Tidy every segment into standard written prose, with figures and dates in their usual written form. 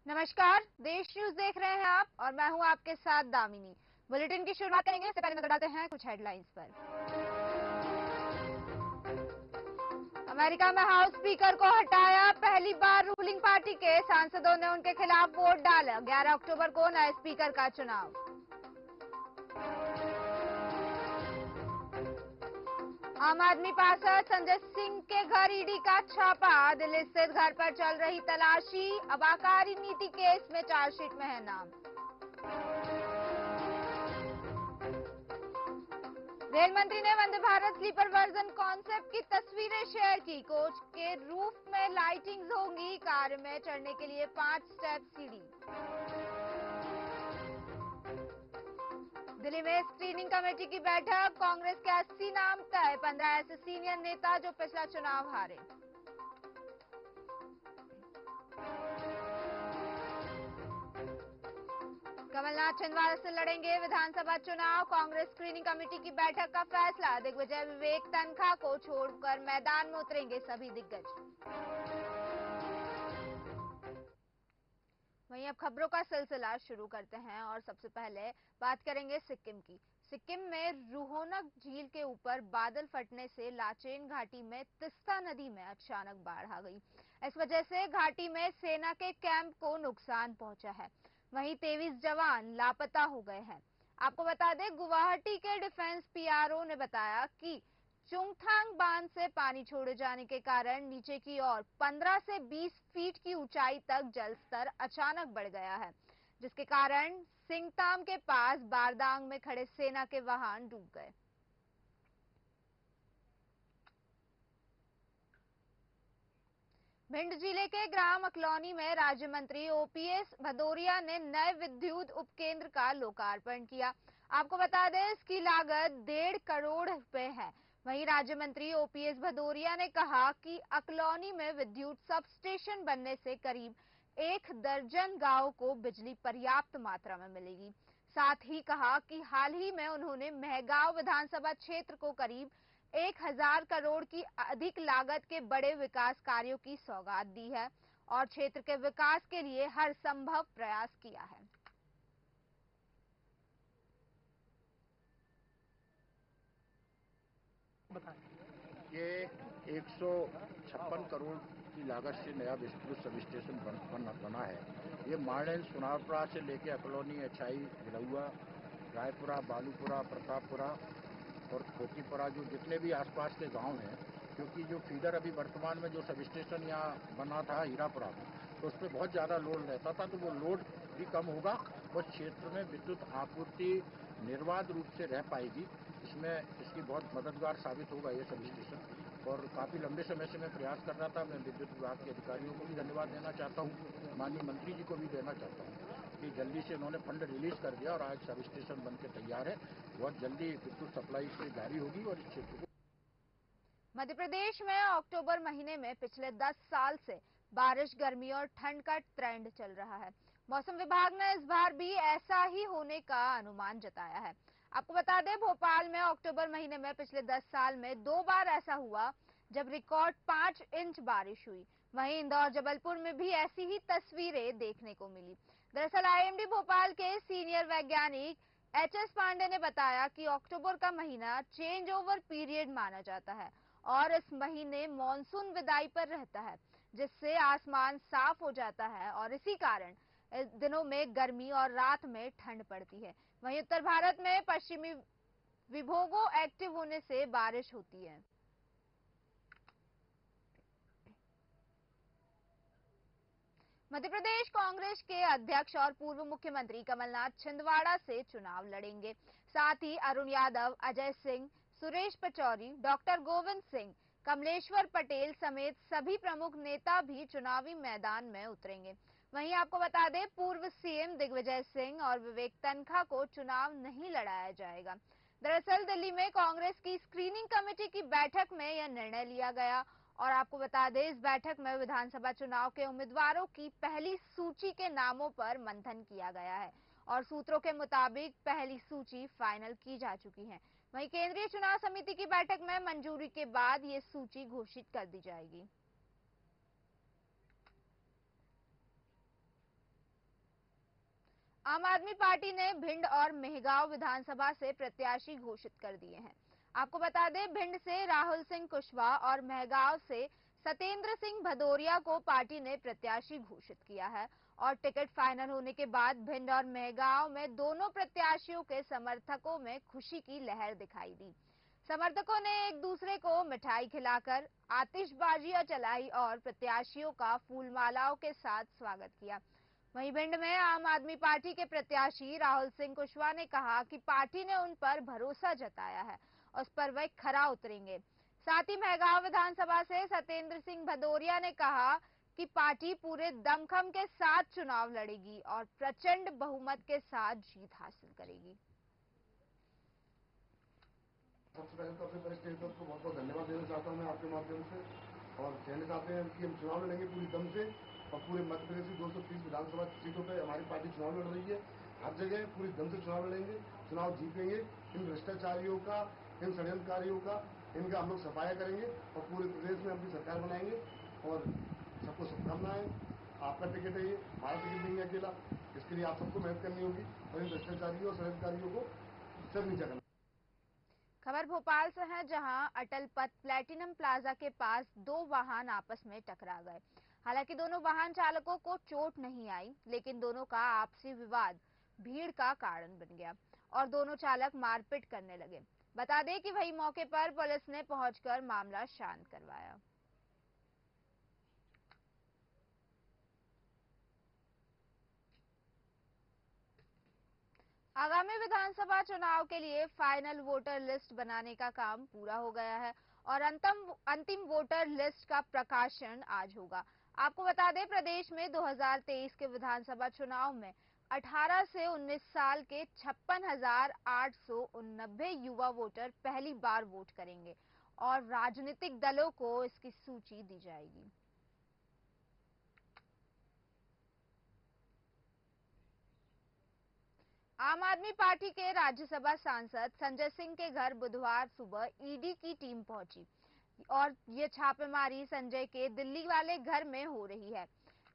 नमस्कार, देश न्यूज देख रहे हैं आप और मैं हूं आपके साथ दामिनी। बुलेटिन की शुरुआत करेंगे, इससे पहले नजर डालते हैं कुछ हेडलाइंस पर। अमेरिका में हाउस स्पीकर को हटाया, पहली बार रूलिंग पार्टी के सांसदों ने उनके खिलाफ वोट डाला। 11 अक्टूबर को नए स्पीकर का चुनाव। आम आदमी पार्षद संजय सिंह के घर ईडी का छापा, दिल्ली स्थित घर पर चल रही तलाशी। अब आबकारी नीति केस में चार्जशीट में है नाम। रेल मंत्री ने Vande Bharat sleeper version concept की तस्वीरें शेयर की। कोच के रूफ में लाइटिंग्स होंगी, कार में चढ़ने के लिए 5 स्टेप सीढ़ी। दिल्ली में स्क्रीनिंग कमेटी की बैठक, कांग्रेस के 80 नाम तय, 15 ऐसे सीनियर नेता जो पिछला चुनाव हारे। कमलनाथ छिंदवाड़ा से लड़ेंगे विधानसभा चुनाव, कांग्रेस स्क्रीनिंग कमेटी की बैठक का फैसला। दिग्विजय विवेक तनखा को छोड़कर मैदान में उतरेंगे सभी दिग्गज। वहीं अब खबरों का सिलसिला शुरू करते हैं और सबसे पहले बात करेंगे सिक्किम की। सिक्किम में रुहोनक झील के ऊपर बादल फटने से लाचेन घाटी में तिस्ता नदी में अचानक बाढ़ आ गई। इस वजह से घाटी में सेना के कैंप को नुकसान पहुंचा है। वहीं 23 जवान लापता हो गए हैं। आपको बता दें, गुवाहाटी के डिफेंस पीआरओ ने बताया कि चुंगथांग बांध से पानी छोड़े जाने के कारण नीचे की ओर 15 से 20 फीट की ऊंचाई तक जल स्तर अचानक बढ़ गया है, जिसके कारण सिंगताम के पास बारदांग में खड़े सेना के वाहन डूब गए। भिंड जिले के ग्राम अकलौनी में राज्य मंत्री ओपीएस भदौरिया ने नए विद्युत उपकेंद्र का लोकार्पण किया। आपको बता दें, इसकी लागत 1.5 करोड़ रुपए है। वहीं राज्य मंत्री ओपीएस भदौरिया ने कहा कि अकलौनी में विद्युत सब स्टेशन बनने से करीब 1 दर्जन गांव को बिजली पर्याप्त मात्रा में मिलेगी। साथ ही कहा कि हाल ही में उन्होंने महगांव विधानसभा क्षेत्र को करीब 1,000 करोड़ की अधिक लागत के बड़े विकास कार्यों की सौगात दी है और क्षेत्र के विकास के लिए हर संभव प्रयास किया है। ये 156 करोड़ की लागत से नया विस्तृत सब स्टेशन बना है। ये माणेन सुनारपुरा से लेके अकलौनी, अछाई, भिलौआ, रायपुरा, बालूपुरा, प्रतापपुरा और खोतीपुरा, जो जितने भी आसपास के गांव हैं, क्योंकि जो फीडर अभी वर्तमान में जो सब स्टेशन यहाँ बना था हीरापुरा में, तो उस पर बहुत ज़्यादा लोड रहता था, तो वो लोड भी कम होगा और क्षेत्र में विद्युत आपूर्ति निर्बाध रूप से रह पाएगी। इसमें इसकी बहुत मददगार साबित होगा ये सब स्टेशन। और काफ़ी लंबे समय से मैं प्रयास कर रहा था। मैं विद्युत विभाग के अधिकारियों को भी धन्यवाद देना चाहता हूँ, माननीय मंत्री जी को भी देना चाहता हूँ कि जल्दी से उन्होंने फंड रिलीज कर दिया और आज सब स्टेशन बन के तैयार है। बहुत जल्दी विद्युत सप्लाई से जारी होगी और इस क्षेत्र को। मध्य प्रदेश में अक्टूबर महीने में पिछले 10 साल से बारिश, गर्मी और ठंड का ट्रेंड चल रहा है। मौसम विभाग ने इस बार भी ऐसा ही होने का अनुमान जताया है। आपको बता दें, भोपाल में अक्टूबर महीने में पिछले 10 साल में 2 बार ऐसा हुआ जब रिकॉर्ड 5 इंच बारिश हुई। वहीं इंदौर, जबलपुर में भी ऐसी ही तस्वीरें देखने को मिली। दरअसल आईएमडी भोपाल के सीनियर वैज्ञानिक एचएस पांडे ने बताया कि अक्टूबर का महीना चेंज ओवर पीरियड माना जाता है और इस महीने मॉनसून विदाई पर रहता है, जिससे आसमान साफ हो जाता है और इसी कारण इस दिनों में गर्मी और रात में ठंड पड़ती है। वहीं उत्तर भारत में पश्चिमी विभोगों एक्टिव होने से बारिश होती है। मध्य प्रदेश कांग्रेस के अध्यक्ष और पूर्व मुख्यमंत्री कमलनाथ छिंदवाड़ा से चुनाव लड़ेंगे। साथ ही अरुण यादव, अजय सिंह, सुरेश पचौरी, डॉक्टर गोविंद सिंह, कमलेश्वर पटेल समेत सभी प्रमुख नेता भी चुनावी मैदान में उतरेंगे। वहीं आपको बता दें, पूर्व सीएम दिग्विजय सिंह और विवेक तनखा को चुनाव नहीं लड़ाया जाएगा। दरअसल दिल्ली में कांग्रेस की स्क्रीनिंग कमेटी की बैठक में यह निर्णय लिया गया और आपको बता दें, इस बैठक में विधानसभा चुनाव के उम्मीदवारों की पहली सूची के नामों पर मंथन किया गया है और सूत्रों के मुताबिक पहली सूची फाइनल की जा चुकी है। वहीं केंद्रीय चुनाव समिति की बैठक में मंजूरी के बाद ये सूची घोषित कर दी जाएगी। आम आदमी पार्टी ने भिंड और मेहगांव विधानसभा से प्रत्याशी घोषित कर दिए हैं। आपको बता दें, भिंड से राहुल सिंह कुशवाहा और मेहगांव से सत्येंद्र सिंह भदौरिया को पार्टी ने प्रत्याशी घोषित किया है और टिकट फाइनल होने के बाद भिंड और मेहगांव में दोनों प्रत्याशियों के समर्थकों में खुशी की लहर दिखाई दी। समर्थकों ने एक दूसरे को मिठाई खिलाकर आतिशबाजियां चलाई और प्रत्याशियों का फूलमालाओं के साथ स्वागत किया। वहीं भिंड में आम आदमी पार्टी के प्रत्याशी राहुल सिंह कुशवाहा ने कहा कि पार्टी ने उन पर भरोसा जताया है और उस पर वे खरा उतरेंगे। साथ ही मेहगांव विधानसभा से सत्येंद्र सिंह भदौरिया ने कहा कि पार्टी पूरे दमखम के साथ चुनाव लड़ेगी और प्रचंड बहुमत के साथ जीत हासिल करेगी। सबसे पहले तो अपने वरिष्ठ नेतृत्व को बहुत बहुत धन्यवाद देना चाहता हूं मैं आपके माध्यम से, और कहना चाहते हैं कि हम चुनाव लड़ेंगे पूरी दम से और पूरे मध्य प्रदेश की 230 विधानसभा सीटों पे हमारी पार्टी चुनाव लड़ रही है। हर जगह पूरी दम से चुनाव लड़ेंगे, चुनाव जीतेंगे। इन भ्रष्टाचारियों का, इन षड्यंत्रकारियों का, इनका हम लोग सफाया करेंगे और पूरे प्रदेश में अपनी सरकार बनाएंगे। और सबको शुभकामनाएं। आपका टिकट है, ये हमारा टिकट नहीं है अकेला, इसके लिए आप सबको मेहनत करनी होगी और इन भ्रष्टाचारियों और षड्यंत्रकारियों को सर नीचा करना। खबर भोपाल से है, जहां अटल पथ प्लेटिनम प्लाजा के पास दो वाहन आपस में टकरा गए। हालांकि दोनों वाहन चालकों को चोट नहीं आई, लेकिन दोनों का आपसी विवाद भीड़ का कारण बन गया और दोनों चालक मारपीट करने लगे। बता दें कि वही मौके पर पुलिस ने पहुंचकर मामला शांत करवाया। आगामी विधानसभा चुनाव के लिए फाइनल वोटर लिस्ट बनाने का काम पूरा हो गया है और अंतिम वोटर लिस्ट का प्रकाशन आज होगा। आपको बता दें, प्रदेश में 2023 के विधानसभा चुनाव में 18 से 19 साल के 56,889 युवा वोटर पहली बार वोट करेंगे और राजनीतिक दलों को इसकी सूची दी जाएगी। आम आदमी पार्टी के राज्यसभा सांसद संजय सिंह के घर बुधवार सुबह ईडी की टीम पहुंची और ये छापेमारी संजय के दिल्ली वाले घर में हो रही है।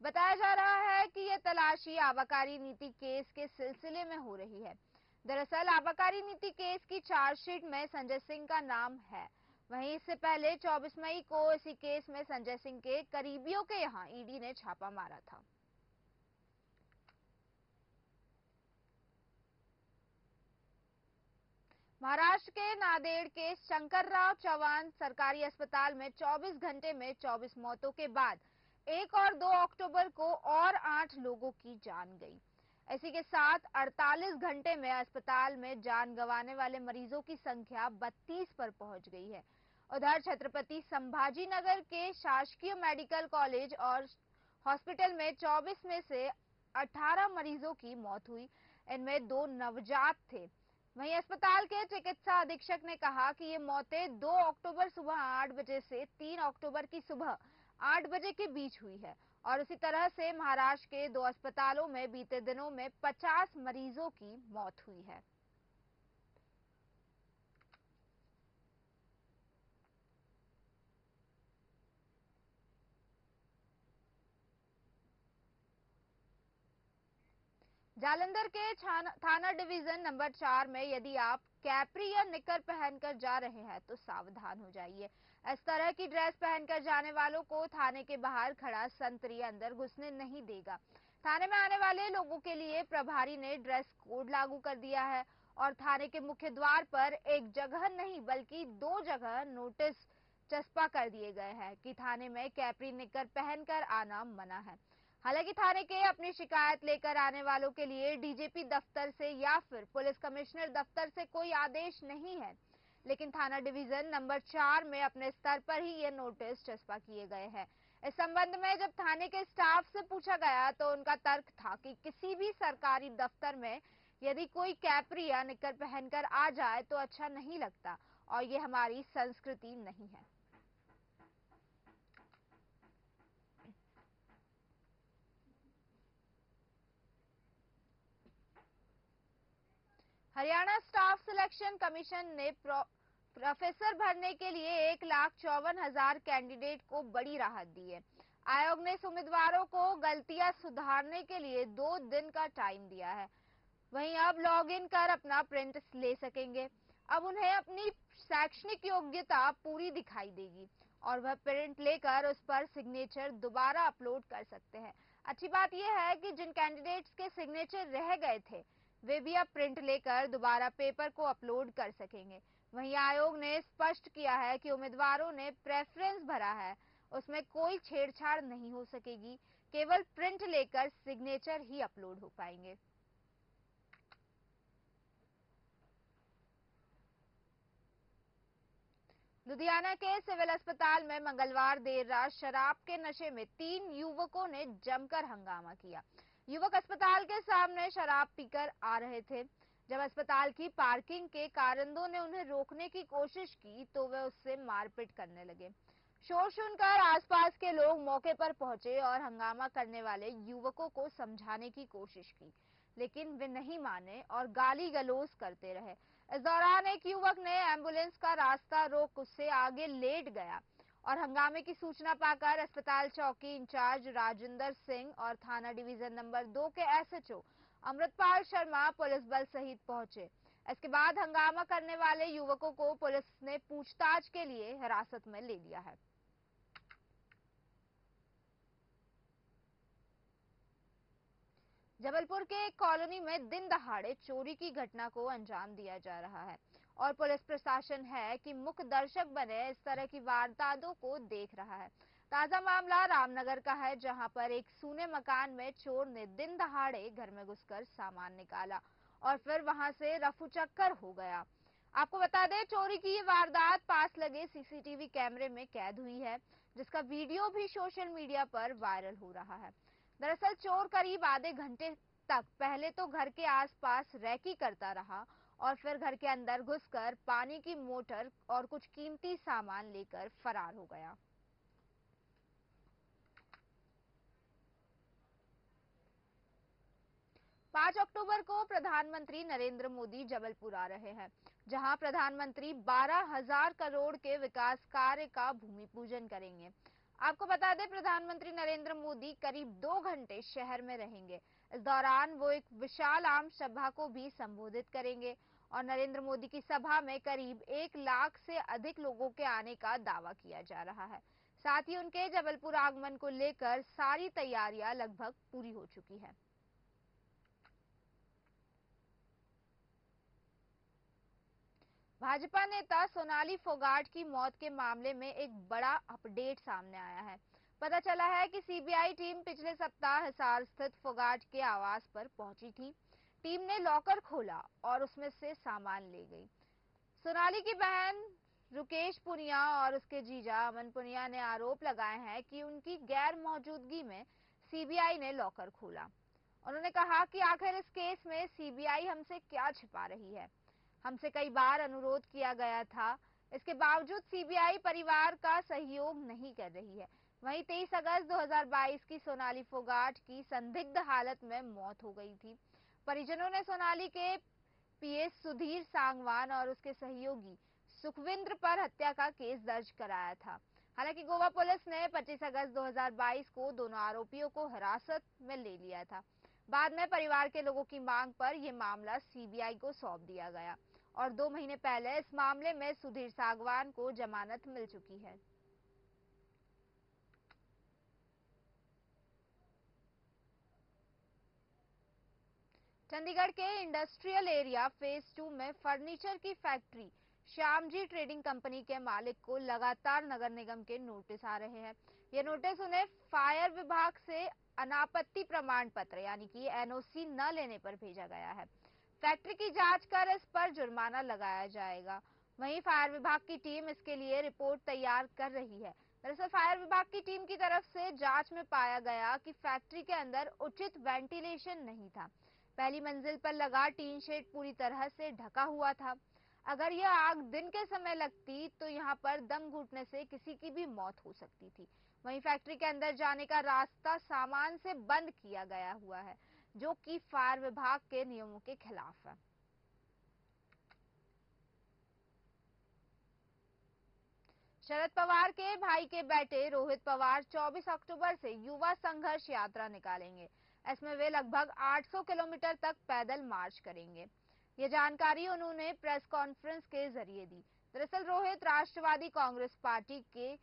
बताया जा रहा है कि ये तलाशी आबकारी नीति केस के सिलसिले में हो रही है। दरअसल आबकारी नीति केस की चार्जशीट में संजय सिंह का नाम है। वहीं इससे पहले 24 मई को इसी केस में संजय सिंह के करीबियों के यहां ईडी ने छापा मारा था। महाराष्ट्र के नांदेड़ के शंकरराव चव्हाण सरकारी अस्पताल में 24 घंटे में 24 मौतों के बाद 1 और 2 अक्टूबर को और 8 लोगों की जान गई। इसी के साथ 48 घंटे में अस्पताल में जान गंवाने वाले मरीजों की संख्या 32 पर पहुंच गई है। उधर छत्रपति संभाजी नगर के शासकीय मेडिकल कॉलेज और हॉस्पिटल में 24 में से 18 मरीजों की मौत हुई। इनमें 2 नवजात थे। वहीं अस्पताल के चिकित्सा अधीक्षक ने कहा कि ये मौतें 2 अक्टूबर सुबह 8 बजे से 3 अक्टूबर की सुबह 8 बजे के बीच हुई है और उसी तरह से महाराष्ट्र के 2 अस्पतालों में बीते दिनों में 50 मरीजों की मौत हुई है। जालंधर के थाना डिवीजन नंबर 4 में यदि आप कैप्री या निकर पहनकर जा रहे हैं तो सावधान हो जाइए। इस तरह की ड्रेस पहनकर जाने वालों को थाने के बाहर खड़ा संतरी अंदर घुसने नहीं देगा। थाने में आने वाले लोगों के लिए प्रभारी ने ड्रेस कोड लागू कर दिया है और थाने के मुख्य द्वार पर एक जगह नहीं बल्कि 2 जगह नोटिस चस्पा कर दिए गए हैं कि थाने में कैप्री निकर पहनकर आना मना है। हालांकि थाने के अपनी शिकायत लेकर आने वालों के लिए डीजीपी दफ्तर से या फिर पुलिस कमिश्नर दफ्तर से कोई आदेश नहीं है, लेकिन थाना डिवीजन नंबर 4 में अपने स्तर पर ही ये नोटिस चस्पा किए गए हैं। इस संबंध में जब थाने के स्टाफ से पूछा गया तो उनका तर्क था कि किसी भी सरकारी दफ्तर में यदि कोई कैप्री या निकर पहनकर आ जाए तो अच्छा नहीं लगता और ये हमारी संस्कृति नहीं है। हरियाणा स्टाफ सिलेक्शन कमीशन ने प्रोफेसर भरने के लिए 1,54,000 कैंडिडेट को बड़ी राहत दी है। आयोग ने इस उम्मीदवारों को गलतियां सुधारने के लिए 2 दिन का टाइम दिया है। वहीं अब लॉगिन कर अपना प्रिंट ले सकेंगे। अब उन्हें अपनी शैक्षणिक योग्यता पूरी दिखाई देगी और वह प्रिंट लेकर उस पर सिग्नेचर दोबारा अपलोड कर सकते हैं। अच्छी बात यह है कि जिन कैंडिडेट्स के सिग्नेचर रह गए थे वे भी अब प्रिंट लेकर दोबारा पेपर को अपलोड कर सकेंगे। वहीं आयोग ने स्पष्ट किया है कि उम्मीदवारों ने प्रेफरेंस भरा है उसमें कोई छेड़छाड़ नहीं हो सकेगी, केवल प्रिंट लेकर सिग्नेचर ही अपलोड हो पाएंगे। लुधियाना के सिविल अस्पताल में मंगलवार देर रात शराब के नशे में 3 युवकों ने जमकर हंगामा किया। युवक अस्पताल के सामने शराब पीकर आ रहे थे। जब अस्पताल की पार्किंग के कारिंदों ने उन्हें रोकने की कोशिश की तो वे उससे मारपीट करने लगे। शोर सुनकर आसपास के लोग मौके पर पहुंचे और हंगामा करने वाले युवकों को समझाने की कोशिश की, लेकिन वे नहीं माने और गाली गलौज करते रहे। इस दौरान एक युवक ने एम्बुलेंस का रास्ता रोक उससे आगे लेट गया और हंगामे की सूचना पाकर अस्पताल चौकी इंचार्ज राजेंद्र सिंह और थाना डिवीजन नंबर 2 के एसएचओ अमृतपाल शर्मा पुलिस बल सहित पहुंचे। इसके बाद हंगामा करने वाले युवकों को पुलिस ने पूछताछ के लिए हिरासत में ले लिया है। जबलपुर के एक कॉलोनी में दिन दहाड़े चोरी की घटना को अंजाम दिया जा रहा है और पुलिस प्रशासन है कि मुख्य दर्शक बने इस तरह की वारदातों को देख रहा है। ताजा मामला रामनगर का है, जहां पर एक सूने मकान में चोर ने दिन दहाड़े घर में घुसकर सामान निकाला और फिर वहां से रफूचक्कर हो गया। आपको बता दें, चोरी की ये वारदात पास लगे सीसीटीवी कैमरे में कैद हुई है, जिसका वीडियो भी सोशल मीडिया पर वायरल हो रहा है। दरअसल चोर करीब आधे घंटे तक पहले तो घर के आसपास रैकी करता रहा और फिर घर के अंदर घुसकर पानी की मोटर और कुछ कीमती सामान लेकर फरार हो गया। पांच अक्टूबर को प्रधानमंत्री नरेंद्र मोदी जबलपुर आ रहे हैं, जहां प्रधानमंत्री 12,000 करोड़ के विकास कार्य का भूमि पूजन करेंगे। आपको बता दें, प्रधानमंत्री नरेंद्र मोदी करीब 2 घंटे शहर में रहेंगे। इस दौरान वो एक विशाल आम सभा को भी संबोधित करेंगे और नरेंद्र मोदी की सभा में करीब 1 लाख से अधिक लोगों के आने का दावा किया जा रहा है। साथ ही उनके जबलपुर आगमन को लेकर सारी तैयारियां लगभग पूरी हो चुकी है। भाजपा नेता सोनाली फोगाट की मौत के मामले में एक बड़ा अपडेट सामने आया है। पता चला है कि सीबीआई टीम पिछले सप्ताह हिसार स्थित फोगाट के आवास पर पहुंची थी। टीम ने लॉकर खोला और उसमें से सामान ले गई। सोनाली की बहन रुकेश पुनिया और उसके जीजा अमन पुनिया ने आरोप लगाए हैं कि उनकी गैर मौजूदगी में सीबीआई ने लॉकर खोला। उन्होंने कहा कि आखिर इस केस में सीबीआई हमसे क्या छिपा रही है। हमसे कई बार अनुरोध किया गया था, इसके बावजूद सीबीआई परिवार का सहयोग नहीं कर रही है। वहीं 23 अगस्त 2022 की सोनाली फोगाट की संदिग्ध हालत में मौत हो गई थी। परिजनों ने सोनाली के पीए सुधीर सांगवान और उसके सहयोगी सुखविंद्र पर हत्या का केस दर्ज कराया था। हालांकि गोवा पुलिस ने 25 अगस्त 2022 को दोनों आरोपियों को हिरासत में ले लिया था। बाद में परिवार के लोगों की मांग पर यह मामला सीबीआई को सौंप दिया गया और 2 महीने पहले इस मामले में सुधीर सांगवान को जमानत मिल चुकी है। चंडीगढ़ के इंडस्ट्रियल एरिया फेज 2 में फर्नीचर की फैक्ट्री श्यामजी ट्रेडिंग कंपनी के मालिक को लगातार नगर निगम के नोटिस आ रहे हैं। ये नोटिस उन्हें फायर विभाग से अनापत्ति प्रमाण पत्र यानी कि एनओसी न लेने पर भेजा गया है। फैक्ट्री की जांच कर इस पर जुर्माना लगाया जाएगा। वहीं फायर विभाग की टीम इसके लिए रिपोर्ट तैयार कर रही है। दरअसल फायर विभाग की टीम की तरफ से जांच में पाया गया कि फैक्ट्री के अंदर उचित वेंटिलेशन नहीं था। पहली मंजिल पर लगा टीन शेड पूरी तरह से ढका हुआ था। अगर यह आग दिन के समय लगती तो यहां पर दम घुटने से किसी की भी मौत हो सकती थी। वहीं फैक्ट्री के अंदर जाने का रास्ता सामान से बंद किया गया हुआ है, जो कि फायर विभाग के नियमों के खिलाफ है। शरद पवार के भाई के बेटे रोहित पवार 24 अक्टूबर से युवा संघर्ष यात्रा निकालेंगे। इसमें वे लगभग 800 किलोमीटर तक पैदल मार्च करेंगे। ये जानकारी उन्होंने प्रेस कॉन्फ्रेंस के जरिए दी। दरअसल रोहित राष्ट्रवादी कांग्रेस पार्टी के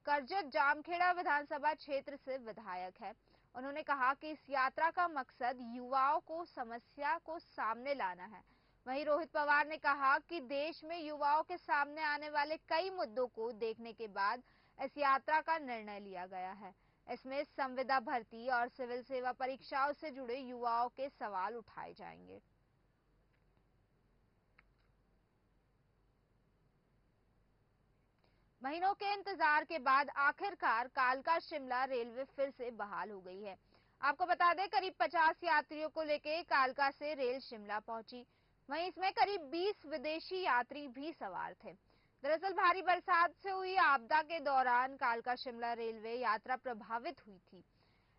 करजत जामखेड़ा विधानसभा क्षेत्र से विधायक है। उन्होंने कहा कि इस यात्रा का मकसद युवाओं को समस्या को सामने लाना है। वहीं रोहित पवार ने कहा कि देश में युवाओं के सामने आने वाले कई मुद्दों को देखने के बाद इस यात्रा का निर्णय लिया गया है। इसमें संविदा भर्ती और सिविल सेवा परीक्षाओं से जुड़े युवाओं के सवाल उठाए जाएंगे। महीनों के इंतजार के बाद आखिरकार कालका शिमला रेलवे फिर से बहाल हो गई है। आपको बता दें, करीब 50 यात्रियों को लेकर कालका से रेल शिमला पहुंची। वहीं इसमें करीब 20 विदेशी यात्री भी सवार थे। दरअसल भारी बरसात से हुई आपदा के दौरान कालका शिमला रेलवे यात्रा प्रभावित हुई थी।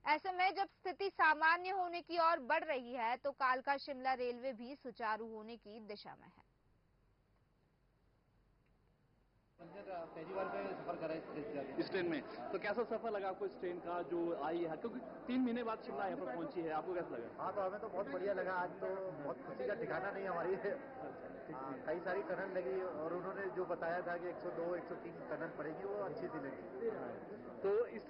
ऐसे में जब स्थिति सामान्य होने की ओर बढ़ रही है तो कालका शिमला रेलवे भी सुचारू होने की दिशा में है। पहली बार में सफर करा इस ट्रेन में, तो कैसा सफर लगा आपको इस ट्रेन का जो आई है, क्योंकि 3 महीने बाद शिमला यहाँ पर पहुंची है, आपको कैसा लगा? हाँ, तो हमें तो बहुत बढ़िया लगा। आज तो बहुत खुशी का ठिकाना नहीं हमारी। कई सारी टनल लगी और उन्होंने जो बताया था कि 102, 103 टनल पड़ेगी, वो अच्छी सी लगी। तो इस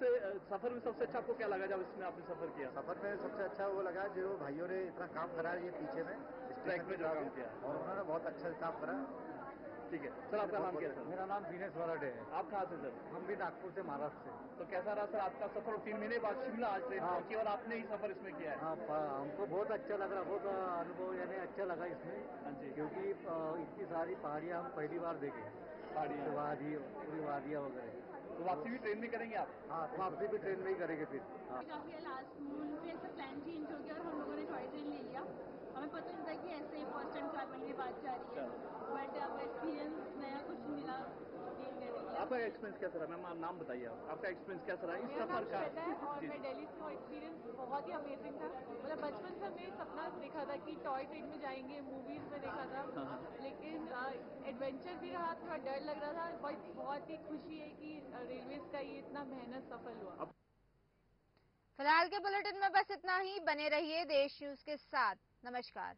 सफर में सबसे अच्छा आपको क्या लगा जब इसमें आपने सफर किया? सफर में सबसे अच्छा वो लगा जो भाइयों ने इतना काम करा ये पीछे में ट्रैक में जो काम किया, और उन्होंने बहुत अच्छा काम करा। ठीक है सर, आपका नाम क्या है? सर मेरा नाम दिनेश वराडे है। आप कहाँ से सर? हम भी नागपुर से, महाराष्ट्र से। तो कैसा रहा सर आपका सफर? 3 महीने बाद शिमला आज ट्रेन पहुंची और आपने ही सफर इसमें किया है। हाँ, हमको बहुत अच्छा लग रहा, बहुत अनुभव यानी अच्छा लगा इसमें। हाँ जी, क्योंकि इतनी सारी पहाड़ियाँ हम पहली बार देखे। पहाड़ियाँ, वादी, पूरी वादियाँ वगैरह। तो वापसी भी ट्रेन में करेंगे आप? हाँ, वापसी भी ट्रेन में ही करेंगे फिर। काफी लास्ट मोमेंट पे ऐसा प्लान चेंज हो गया और हम लोगों ने टॉय ट्रेन ले लिया। हमें पता नहीं था कि ऐसे ही फर्स्ट एंड 4 महीने बाद जा रही है, बट अब एक्सपीरियंस नया कुछ मिला देखने के लिए। आपका एक्सपीरियंस कैसा रहा? मैम नाम बताइए आप, आपका एक्सपीरियंस कैसा रहा इस सफर का? और मैं दिल्ली से हूँ। एक्सपीरियंस बहुत ही अमेजिंग था। मतलब बचपन से हमने सपना देखा था कि टॉय ट्रेन में जाएंगे, मूवीज में देखा था, लेकिन एडवेंचर भी रहा, थोड़ा डर लग रहा था, बट बहुत ही खुशी है कि रेलवेज का ये इतना मेहनत सफल हुआ। फिलहाल के बुलेटिन में बस इतना ही। बने रहिए देश न्यूज के साथ। नमस्कार।